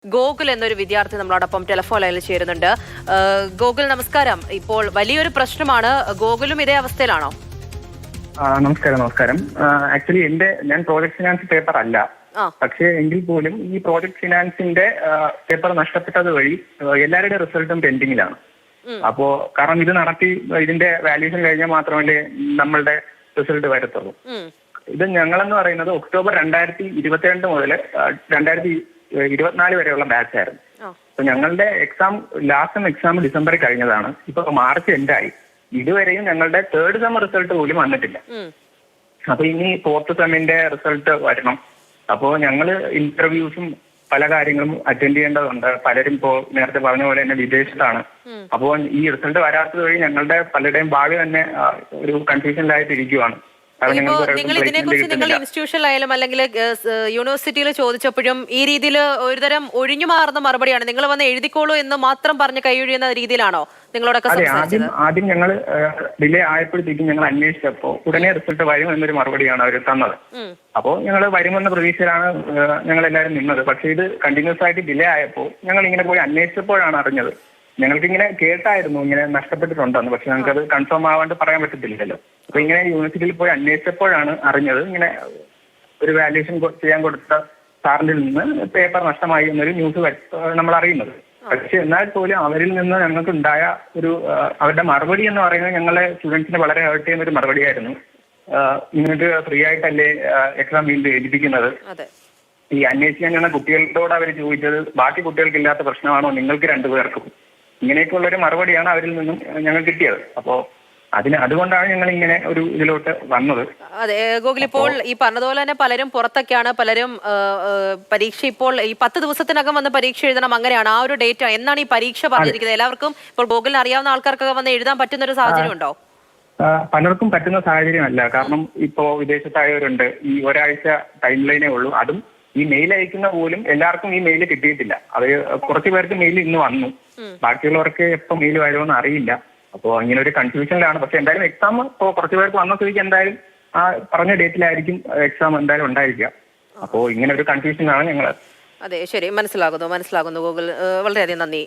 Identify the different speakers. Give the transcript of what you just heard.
Speaker 1: ഗോകുൽ എന്നൊരു വിദ്യാർത്ഥി നമ്മളോടൊപ്പം ടെലിഫോൺ ലൈനിൽ ചേരുന്നുണ്ട്. ഗോകുൽ നമസ്കാരം. ഇപ്പോൾ വലിയൊരു പ്രശ്നമാണ്. ഗോകുലും ഇതേ അവസ്ഥയിലാണോ?
Speaker 2: നമസ്കാരം. ആക്ച്വലി ഞാൻ പ്രോജക്ട് ഫിനാൻസ് പേപ്പർ അല്ല. പക്ഷേ എങ്കിൽ പോലും ഈ പ്രോജക്ട് ഫിനാൻസിന്റെ പേപ്പർ നഷ്ടപ്പെട്ടത് വഴി എല്ലാവരുടെയും റിസൾട്ടും പെൻഡിങ്ങിലാണ്. അപ്പോ കാരണം ഇത് നടത്തി ഇതിന്റെ വാല്യൂഷൻ കഴിഞ്ഞാൽ മാത്രമല്ലേ നമ്മളുടെ റിസൾട്ട് വരത്തുള്ളൂ. ഇത് ഞങ്ങളെന്ന് പറയുന്നത് ഒക്ടോബർ 2022 മുതൽ 2024 വരെയുള്ള ബാച്ച് ആയിരുന്നു. അപ്പൊ ഞങ്ങളുടെ എക്സാം ഡിസംബറിൽ കഴിഞ്ഞതാണ്. ഇപ്പൊ മാർച്ച് എൻഡായി. ഇതുവരെയും ഞങ്ങളുടെ തേർഡ് സെം റിസൾട്ട് പോലും വന്നിട്ടില്ല. അപ്പൊ ഇനി ഫോർത്ത് സെമ്മിന്റെ റിസൾട്ട് വരണം. അപ്പോ ഞങ്ങള് ഇന്റർവ്യൂസും പല കാര്യങ്ങളും അറ്റൻഡ് ചെയ്യേണ്ടതുണ്ട്. പലരും ഇപ്പോ നേരത്തെ പറഞ്ഞ പോലെ തന്നെ വിദേശത്താണ്. അപ്പോൾ ഈ റിസൾട്ട് വരാത്തത് വഴി ഞങ്ങളുടെ പലരുടെയും ഭാവി തന്നെ ഒരു കൺഫ്യൂഷനിലായിട്ട് ഇരിക്കുവാണ്.
Speaker 1: നിങ്ങൾ ഇതിനെക്കുറിച്ച് നിങ്ങൾ ഇൻസ്റ്റിറ്റ്യൂഷനിലായാലും അല്ലെങ്കിൽ യൂണിവേഴ്സിറ്റിയിൽ ചോദിച്ചപ്പോഴും ഈ രീതിയിൽ ഒരുതരം ഒഴിഞ്ഞു മാറുന്ന മറുപടിയാണ്. നിങ്ങൾ വന്ന് എഴുതിക്കോളൂ എന്ന് മാത്രം പറഞ്ഞ് കൈയൊഴിയുന്ന രീതിയിലാണോ നിങ്ങളോടൊക്കെ സംസാരിച്ചത്?
Speaker 2: ആദ്യം ഞങ്ങൾ ഡിലേ ആയപ്പോഴത്തേക്കും ഞങ്ങൾ അന്വേഷിച്ചപ്പോൾ ഉടനെ റിസൾട്ട് വരും എന്നൊരു മറുപടിയാണ് അവർ തന്നത്. അപ്പോൾ ഞങ്ങൾ വരുമെന്ന പ്രതീക്ഷയിലാണ് ഞങ്ങൾ എല്ലാവരും നിന്നത്. പക്ഷേ ഇത് കണ്ടിന്യൂസ് ആയിട്ട് ഡിലേ ആയപ്പോൾ ഞങ്ങൾ ഇങ്ങനെ പോയി അന്വേഷിച്ചപ്പോഴാണ് അറിഞ്ഞത്. ഞങ്ങൾക്കിങ്ങനെ കേട്ടായിരുന്നു ഇങ്ങനെ നഷ്ടപ്പെട്ടിട്ടുണ്ടെന്ന്. പക്ഷെ ഞങ്ങൾക്കത് കൺഫേം ആവാണ്ട് പറയാൻ പറ്റത്തില്ലല്ലോ. അപ്പൊ ഇങ്ങനെ യൂണിവേഴ്സിറ്റിയിൽ പോയി അന്വേഷിച്ചപ്പോഴാണ് അറിഞ്ഞത് ഇങ്ങനെ ഒരു വാല്യൂഷൻ ചെയ്യാൻ കൊടുത്ത സാറിന്റെ നിന്ന് പേപ്പർ നഷ്ടമായി എന്നൊരു ന്യൂസ് നമ്മൾ അറിയുന്നത്. പക്ഷെ എന്നാൽ പോലും അവരിൽ നിന്ന് ഞങ്ങൾക്ക് ഉണ്ടായ ഒരു അവരുടെ മറുപടി എന്ന് പറയുന്നത് ഞങ്ങളെ സ്റ്റുഡൻസിനെ വളരെ ഹേർട്ട് ചെയ്യുന്ന ഒരു മറുപടിയായിരുന്നു. നിങ്ങൾക്ക് ഫ്രീ ആയിട്ടല്ലേ എക്സാം വീണ്ടും എഴുതിപ്പിക്കുന്നത്? ഈ അന്വേഷിക്കാൻ ചെന്ന കുട്ടികളോട് അവർ ചോദിച്ചത് ബാക്കി കുട്ടികൾക്ക് ഇല്ലാത്ത പ്രശ്നമാണോ നിങ്ങൾക്ക് രണ്ടുപേർക്കും? ഇങ്ങനെയൊക്കെയുള്ള ഒരു മറുപടിയാണ് അവരിൽ നിന്നും ഞങ്ങൾ കിട്ടിയത്. അപ്പോ അതുകൊണ്ടാണ് ഞങ്ങൾ ഇങ്ങനെ ഒരു ഇതിലോട്ട് വന്നത്.
Speaker 1: അതെ ഗോകുൽ, ഇപ്പോൾ ഈ പറഞ്ഞതുപോലെ തന്നെ പലരും പുറത്തൊക്കെയാണ്. പലരും പരീക്ഷ ഇപ്പോൾ ഈ 10 ദിവസത്തിനകം വന്ന് പരീക്ഷ എഴുതണം, അങ്ങനെയാണ്. ആ ഒരു ഡേറ്റ് എന്നാണ് ഈ പരീക്ഷ പറഞ്ഞിരിക്കുന്നത്? എല്ലാവർക്കും ഇപ്പോൾ ഗോകുലിന് അറിയാവുന്ന ആൾക്കാർക്കൊക്കെ വന്ന് എഴുതാൻ പറ്റുന്ന ഒരു സാഹചര്യം ഉണ്ടോ?
Speaker 2: പലർക്കും പറ്റുന്ന സാഹചര്യമല്ല. കാരണം ഇപ്പോ വിദേശത്തായവരുണ്ട്. ഈ ഒരാഴ്ച ടൈം ലൈനേ ഉള്ളൂ. അതും ഈ മെയിൽ അയക്കുന്ന പോലും എല്ലാവർക്കും ഈ മെയിൽ കിട്ടിയിട്ടില്ല. അത് കുറച്ചു പേർക്ക് മെയിൽ ഇന്ന് വന്നു. ബാക്കിയുള്ളവർക്ക് എപ്പോൾ മെയിൽ വരുമെന്ന് അറിയില്ല. അപ്പോൾ ഇങ്ങനെ ഒരു കൺഫ്യൂഷനിലാണ്. പക്ഷെ എന്തായാലും എക്സാം ഇപ്പോൾ കുറച്ചു പേർക്ക് വന്ന സ്ഥിതിക്ക് എന്തായാലും ആ പറഞ്ഞ ഡേറ്റിലായിരിക്കും എക്സാം എന്തായാലും ഉണ്ടായിരിക്കുക. അപ്പോൾ ഇങ്ങനെ ഒരു കൺഫ്യൂഷനാണ് ഞങ്ങൾ.
Speaker 1: അതെ, ശരി, മനസ്സിലാകുന്നു ഗോകുൽ. വളരെയധികം നന്ദി.